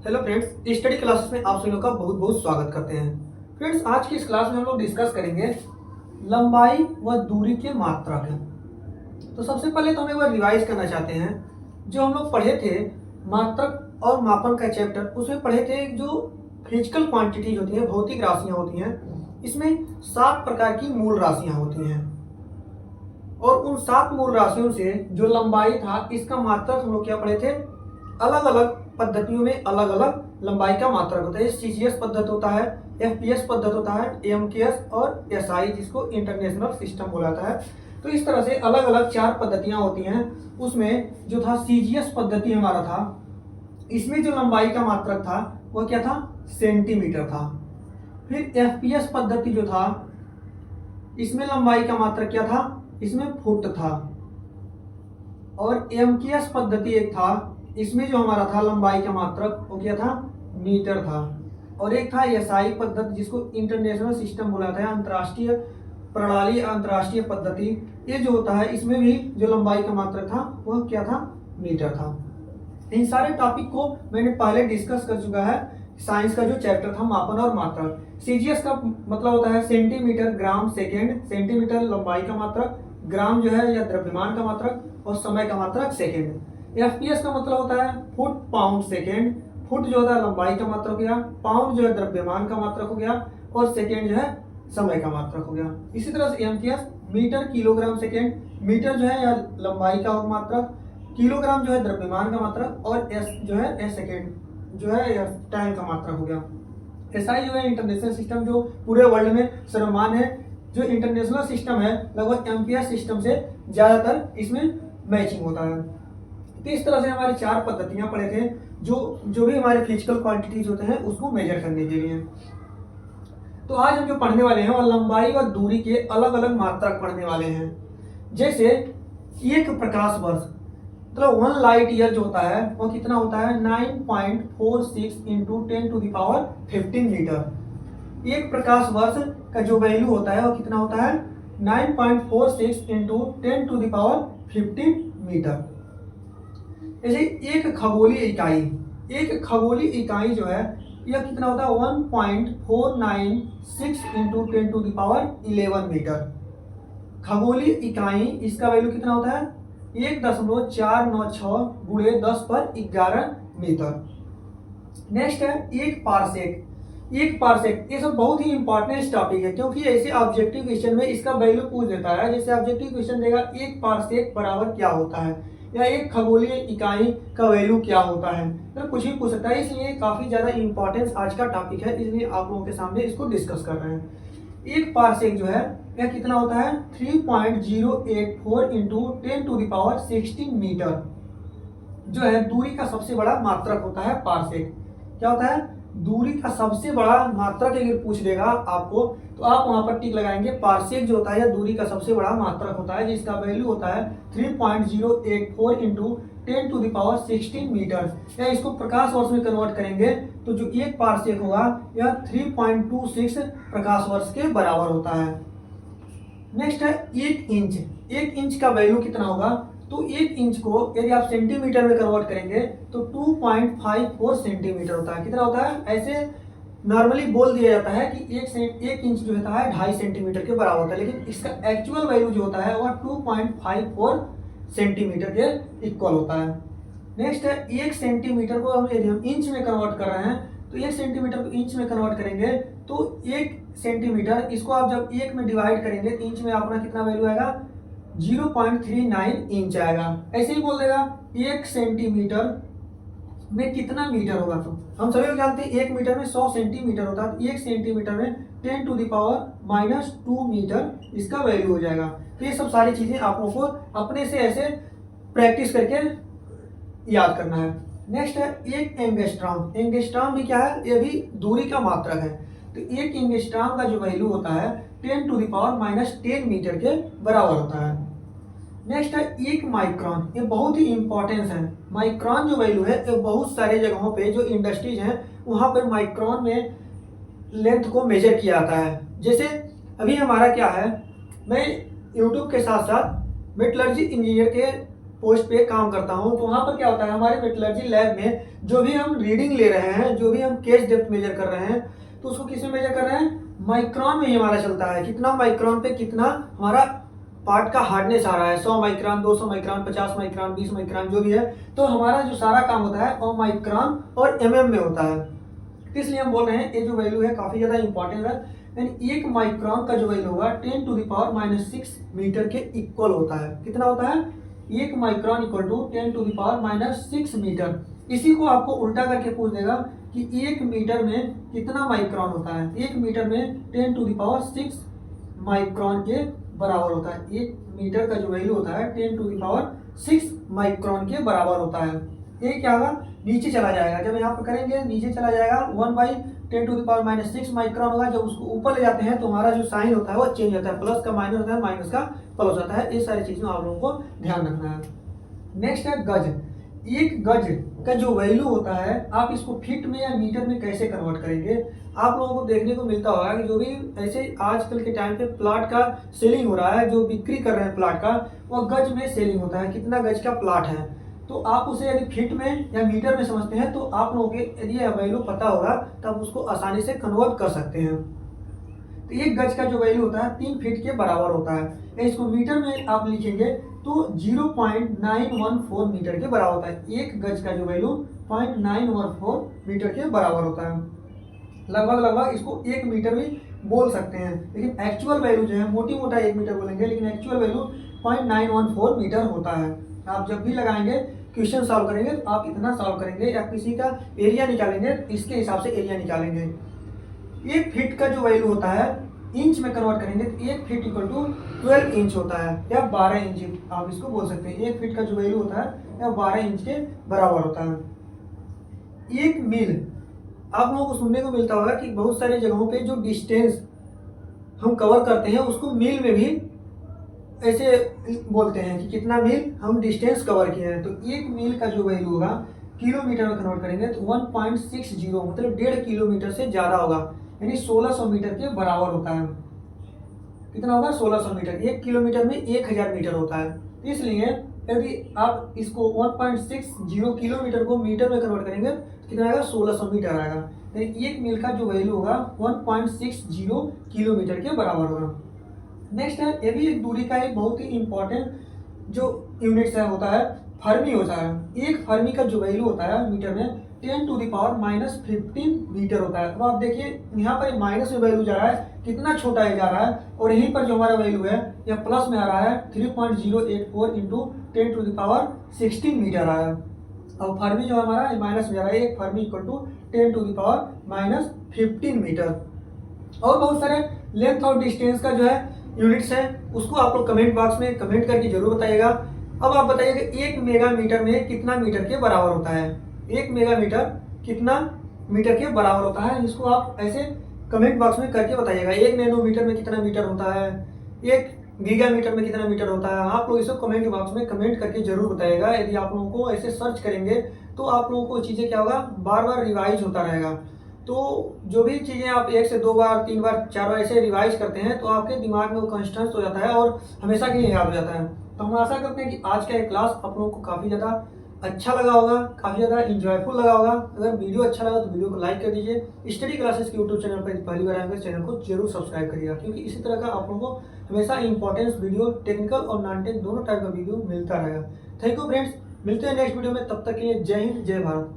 Hello friends, study classes में आप सभी लोग का बहुत बहुत स्वागत करते हैं। फ्रेंड्स, आज की इस क्लास में हम लोग डिस्कस करेंगे लंबाई व दूरी के मात्रक। तो सबसे पहले तो हम एक बार रिवाइज करना चाहते हैं जो हम लोग पढ़े थे मात्रक और मापन का चैप्टर। उसमें पढ़े थे जो फिजिकल क्वांटिटीज होती हैं, भौतिक राशियां होती हैं। इसमें 7 प्रकार की मूल राशियां होती हैं और उन 7 मूल राशियों से जो लंबाई था इसका मात्रक हम लोग क्या पढ़े थे, अलग अलग पद्धतियों में अलग अलग लंबाई का मात्रक होता है। सीजीएस पद्धति होता है, एफपीएस पद्धति होता है, एमकेएस और एसआई जिसको इंटरनेशनल सिस्टम बोला जाता है। तो इस तरह से अलग अलग 4 पद्धतियां होती हैं। उसमें जो था सीजीएस पद्धति हमारा था, इसमें जो लंबाई का मात्रक था वह क्या था, सेंटीमीटर था। फिर एफपीएस पद्धति जो था इसमें लंबाई का मात्रक क्या था, इसमें फुट था। और एमकेएस पद्धति एक था, इसमें जो हमारा था लंबाई का मात्रक वो क्या था, मीटर था। और एक था एसआई पद्धति जिसको इंटरनेशनल सिस्टम बोला था, अंतर्राष्ट्रीय प्रणाली, अंतर्राष्ट्रीय पद्धति। ये जो होता है इसमें भी जो लंबाई का मात्रक था वह क्या था, मीटर था। इन सारे टॉपिक को मैंने पहले डिस्कस कर चुका है साइंस का जो चैप्टर था मापन और मात्रक। सीजीएस का मतलब होता है सेंटीमीटर ग्राम सेकेंड। सेंटीमीटर लंबाई का मात्रक, ग्राम जो है या द्रव्यमान का मात्रक, और समय का मात्रक सेकेंड। एफपीएस का मतलब होता है फुट पाउंड सेकेंड। फुट जो होता है लंबाई का मात्रक हो गया, पाउंड जो है द्रव्यमान का मात्रक हो गया, और सेकेंड जो है समय का मात्रक हो गया। इसी तरह से MKS metre kilogram second. Metre जो है या लंबाई का मात्रक, किलोग्राम जो है द्रव्यमान का मात्रक, और एस जो है एस सेकेंड जो है टाइम का मात्रक हो गया। एसआई जो है इंटरनेशनल सिस्टम जो पूरे वर्ल्ड में सर्वमान्य है। जो इंटरनेशनल सिस्टम है लगभग एमपीएस सिस्टम से ज्यादातर इसमें मैचिंग होता है। तो इस तरह से हमारी 4 पद्धतियां पढ़े थे जो भी हमारे फिजिकल क्वांटिटीज होते हैं उसको मेजर करने के लिए। तो आज हम जो पढ़ने वाले हैं वह लंबाई व दूरी के अलग अलग मात्रक पढ़ने वाले हैं। जैसे एक प्रकाश वर्ष, मतलब 1 लाइट ईयर जो होता है वह कितना होता है, 9.46 इंटू 10⁻15 मीटर। एक प्रकाश वर्ष का जो वैल्यू होता है वह कितना होता है, 9.46 इंटू 10⁻15 मीटर। जैसे एक खगोलीय इकाई, एक खगोलीय इकाई जो है यह कितना होता है, 1.496 इंटू 10⁻11 मीटर। खगोलीय इकाई इसका वैल्यू कितना होता है, 1.496 गुणे 10⁻11 मीटर। नेक्स्ट है एक पारसेक। एक पारसेक ये सब बहुत ही इंपॉर्टेंट टॉपिक है क्योंकि ऐसे ऑब्जेक्टिव क्वेश्चन में इसका वैल्यू पूछ देता है। जैसे ऑब्जेक्टिव क्वेश्चन देगा एक पारसेक बराबर क्या होता है, या एक खगोलीय इकाई का वैल्यू क्या होता है, तो कुछ भी पूछ सकता है। इसलिए काफी ज्यादा इंपॉर्टेंस आज का टॉपिक है, इसलिए आप लोगों के सामने इसको डिस्कस कर रहे हैं। एक पारसेक जो है यह कितना होता है, 3.084 इंटू 10⁻16 मीटर जो है दूरी का सबसे बड़ा मात्रक होता है। पारसेक क्या होता है, दूरी का सबसे बड़ा मात्रक अगर पूछ देगा आपको तो आप वहां पर टिक लगाएंगे। पारसेक जो होता है दूरी का सबसे बड़ा मात्रक होता है जिसका वैल्यू होता है 3.084 इंटू 10⁻16 मीटर। या इसको प्रकाश वर्ष में कन्वर्ट करेंगे तो जो एक पारसेक होगा यह 3.26 प्रकाश वर्ष के बराबर होता है। नेक्स्ट है एक इंच। एक इंच का वैल्यू कितना होगा, तो एक इंच को यदि आप सेंटीमीटर में कन्वर्ट करेंगे तो 2.54 सेंटीमीटर होता है। कितना होता है, ऐसे नॉर्मली बोल दिया जाता है कि एक इंच जो होता है 2.5 सेंटीमीटर के बराबर होता है, लेकिन इसका एक्चुअल वैल्यू जो होता है वह 2.54 सेंटीमीटर के इक्वल होता है। नेक्स्ट है एक सेंटीमीटर को यदि हम इंच में कन्वर्ट कर रहे हैं तो 1 सेंटीमीटर को इंच में कन्वर्ट करेंगे तो 1 सेंटीमीटर इसको आप जब 1 में डिवाइड करेंगे तो इंच में अपना कितना वैल्यू आएगा, 0.39 इंच आएगा। ऐसे ही बोल देगा 1 सेंटीमीटर में कितना मीटर होगा। तो हम सभी लोग जानते हैं 1 मीटर में 100 सेंटीमीटर होता है, 1 सेंटीमीटर में 10⁻⁻2 मीटर इसका वैल्यू हो जाएगा। तो ये सब सारी चीजें आप लोगों को अपने से ऐसे प्रैक्टिस करके याद करना है। नेक्स्ट है एक एंगस्ट्रॉम। एंगस्ट्रॉम भी क्या है, ये भी दूरी का मात्रक है। तो एक एंगस्ट्रॉम का जो वैल्यू होता है 10⁻⁻10 मीटर के बराबर होता है। नेक्स्ट है एक माइक्रोन। ये बहुत ही इंपॉर्टेंस है। माइक्रोन जो वैल्यू है ये बहुत सारे जगहों पे जो इंडस्ट्रीज हैं वहां पर माइक्रोन में लेंथ को मेजर किया जाता है। जैसे अभी हमारा क्या है, मैं यूट्यूब के साथ साथ मेटलर्जी इंजीनियर के पोस्ट पे काम करता हूँ। तो वहाँ पर क्या होता है, हमारे मेटलर्जी लैब में जो भी हम रीडिंग ले रहे हैं, जो भी हम केस डेप्थ मेजर कर रहे हैं, तो उसको किस में मेजर कर रहे हैं, माइक्रोन में ही हमारा चलता है। कितना माइक्रोन पे कितना हमारा पार्ट का हार्डनेस आ रहा है, 100 माइक्रोन, 200 माइक्रोन, 50 माइक्रोन, 20 माइक्रोन, जो भी है। तो हमारा जो सारा काम होता है वो माइक्रोन और mm में होता है। इसलिए हम बोल रहे हैं ये जो वैल्यू है काफ़ी ज़्यादा इंपॉर्टेंट है। यानी 1 माइक्रोन का जो वैल्यू होगा 10⁻⁻6 मीटर के इक्वल होता है। कितना होता है, 1 माइक्रोन इक्वल टू 10⁻⁻6 मीटर। इसी को आपको उल्टा करके पूछ देगा कि 1 मीटर में कितना माइक्रोन होता है। 1 मीटर में 10⁻6 माइक्रोन के बराबर होता है। 1 मीटर का जो वैल्यू होता है 10⁻6 माइक्रोन के बराबर होता है। ये क्या होगा, नीचे चला जाएगा। जब यहाँ पर करेंगे नीचे चला जाएगा, 1/10⁻6 माइक्रोन होगा। जब उसको ऊपर ले जाते हैं तो हमारा जो साइन होता है वो चेंज होता है, प्लस का माइनस होता है, माइनस का प्लस होता है। ये सारी चीज़ों आप लोगों को ध्यान रखना है। नेक्स्ट है गज। 1 गज का जो वैल्यू होता है आप इसको फीट में या मीटर में कैसे कन्वर्ट करेंगे। आप लोगों को देखने को मिलता होगा कि जो भी ऐसे आजकल के टाइम पे प्लाट का सेलिंग हो रहा है, जो बिक्री कर रहे हैं प्लाट का, वो गज में सेलिंग होता है, कितना गज का प्लाट है। तो आप उसे यदि फीट में या मीटर में समझते हैं तो आप लोगों के यदि यह वैल्यू पता होगा तब उसको आसानी से कन्वर्ट कर सकते हैं। तो 1 गज का जो वैल्यू होता है 3 फीट के बराबर होता है। इसको मीटर में आप लिखेंगे तो 0.914 मीटर के बराबर होता है। 1 गज का जो वैल्यू 0.914 मीटर के बराबर होता है। लगभग इसको 1 मीटर भी बोल सकते हैं, लेकिन एक्चुअल वैल्यू जो है मोटी मोटा 1 मीटर बोलेंगे, लेकिन एक्चुअल वैल्यू 0.914 मीटर होता है। आप जब भी लगाएंगे क्वेश्चन सॉल्व करेंगे तो आप इतना सॉल्व करेंगे, या किसी का एरिया निकालेंगे इसके हिसाब से एरिया निकालेंगे। 1 फीट का जो वैल्यू होता है इंच में कन्वर्ट करेंगे तो 1 फीट इक्वल टू 12 इंच होता है, या 12 इंच आप इसको बोल सकते हैं। 1 फीट का जो वैल्यू होता है या 12 इंच के बराबर होता है। 1 मील, आप लोगों को सुनने को मिलता होगा कि बहुत सारी जगहों पे जो डिस्टेंस हम कवर करते हैं उसको मील में भी ऐसे बोलते हैं कि कितना मील हम डिस्टेंस कवर किए हैं। तो 1 मील का जो वैल्यू होगा किलोमीटर में कन्वर्ट करेंगे तो 1.60 मतलब 1.5 किलोमीटर से ज़्यादा होगा, यानी 1600 मीटर के बराबर होता है। कितना होगा, 1600 मीटर। 1 किलोमीटर में 1000 मीटर होता है। इसलिए यदि आप इसको 1.60 किलोमीटर को मीटर में कन्वर्ट करेंगे तो कितना आएगा, 1600 मीटर आएगा। यानी 1 मील का जो वैल्यू होगा 1.60 किलोमीटर के बराबर होगा। नेक्स्ट है, ये भी एक दूरी का एक बहुत ही इंपॉर्टेंट जो यूनिट्स है होता है, फर्मी होता है। 1 फर्मी का जो वैल्यू होता है मीटर में 10⁻⁻15 मीटर होता है। अब आप देखिए यहाँ पर माइनस में वैल्यू जा रहा है, कितना छोटा है जा रहा है, और यहीं पर जो हमारा वैल्यू है यह प्लस में आ रहा है 3.084 इंटू 10⁻16 मीटर आ रहा है। अब फर्मी जो हमारा माइनस में जा रहा है, 1 फर्मी इक्वल टू 10⁻⁻15 मीटर। और बहुत सारे लेंथ और डिस्टेंस का जो है यूनिट्स है, उसको आप लोग कमेंट बॉक्स में कमेंट करके जरूर बताइएगा। अब आप बताइए कि 1 मेगामीटर में कितना मीटर के बराबर होता है। 1 मेगामीटर कितना मीटर के बराबर होता है, इसको आप ऐसे कमेंट बॉक्स में करके बताइएगा। 1 नैनोमीटर में कितना मीटर होता है, 1 गीगामीटर में कितना मीटर होता है। आप लोग इसको कमेंट बॉक्स में कमेंट करके जरूर बताइएगा। यदि आप लोगों को ऐसे सर्च करेंगे तो आप लोगों को चीज़ें क्या होगा, बार बार रिवाइज होता रहेगा। तो जो भी चीज़ें आप 1 से 2 बार 3 बार 4 बार ऐसे रिवाइज करते हैं तो आपके दिमाग में वो कंस्टेंस हो जाता है और हमेशा के लिए याद हो जाता है। तो हम आशा करते हैं कि आज का ये क्लास आप लोगों को काफ़ी ज़्यादा अच्छा लगा होगा, काफ़ी ज़्यादा इंजॉयफुल लगा होगा। अगर वीडियो अच्छा लगा तो वीडियो को लाइक कर दीजिए। स्टडी क्लासेस के यूट्यूब चैनल पर पहली बार आएंगे, चैनल को जरूर सब्सक्राइब करिएगा, क्योंकि इसी तरह का आप लोगों को हमेशा इंपॉर्टेंस वीडियो, टेक्निकल और नॉन टेक दोनों टाइप का वीडियो मिलता रहेगा। थैंक यू फ्रेंड्स, मिलते हैं नेक्स्ट वीडियो में। तब तक के लिए जय हिंद, जय भारत।